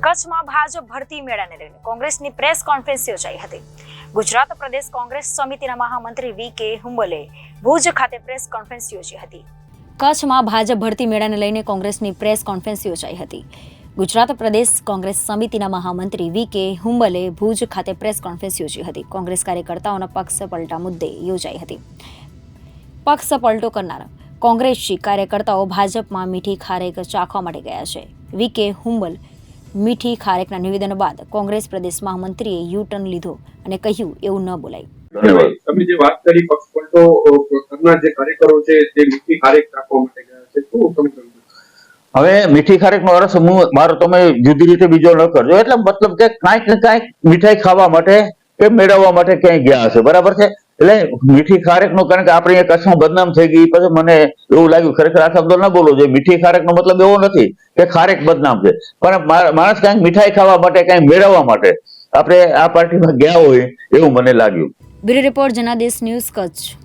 કચ્છમાં ભાજપ ભરતી મેળાને લઈને કોંગ્રેસની પ્રેસ કોન્ફરન્સ યોજાઈ હતી. ગુજરાત પ્રદેશ કોંગ્રેસ સમિતિના મહામંત્રી વી.કે. હુંબલે ભુજ ખાતે પ્રેસ કોન્ફરન્સ યોજી હતી. કચ્છમાં ભાજપ ભરતી મેળાને લઈને કોંગ્રેસની પ્રેસ કોન્ફરન્સ યોજાઈ હતી. ગુજરાત પ્રદેશ કોંગ્રેસ સમિતિના મહામંત્રી વી.કે. હુંબલે ભુજ ખાતે પ્રેસ કોન્ફરન્સ યોજી હતી. કોંગ્રેસ કાર્યકર્તાઓના પક્ષ પલટા મુદ્દે યોજાઈ હતી. પક્ષ પલટો કરનાર કોંગ્રેસી કાર્યકર્તાઓ ભાજપમાં મીઠી ખારેક ચાખવા માટે ગયા છે. વી.કે. હુંબલ મીઠી ખારેકના નિવેદન બાદ કોંગ્રેસ પ્રદેશ મહામંત્રીએ યુ-ટર્ન લીધો અને કહ્યું એવું ન બોલાય. તમે જે વાત કરી પક્ષ પલટો કરનાર જે કાર્યકરો છે તે મીઠી ખારેક ચાખવા માટે ગયા છે, શું તમે કહ્યું? હવે મીઠી ખારેકનો અર્થ મારો તમે જુદી રીતે બીજો ન કરજો. એટલે મતલબ કે કાંઈક ને કાંઈક મીઠાઈ ખાવા માટે કે મેળવવા માટે ક્યાંય ગયા હશે, બરાબર છે. એટલે મીઠી ખારેકનો, કારણ કે આપણે અહીંયા કચ્છમાં બદનામ થઈ ગઈ, પછી મને એવું લાગ્યું ખરેખર આ શબ્દ ન બોલવો જોઈએ. મીઠી ખારેકનો મતલબ એવો નથી કે ખારેક બદનામ છે, પણ માણસ કાંઈક મીઠાઈ ખાવા માટે, કાંઈક મેળવવા માટે આપણે આ પાર્ટીમાં ગયા હોય એવું મને લાગ્યું. Bureau report Janadesh news Kutch.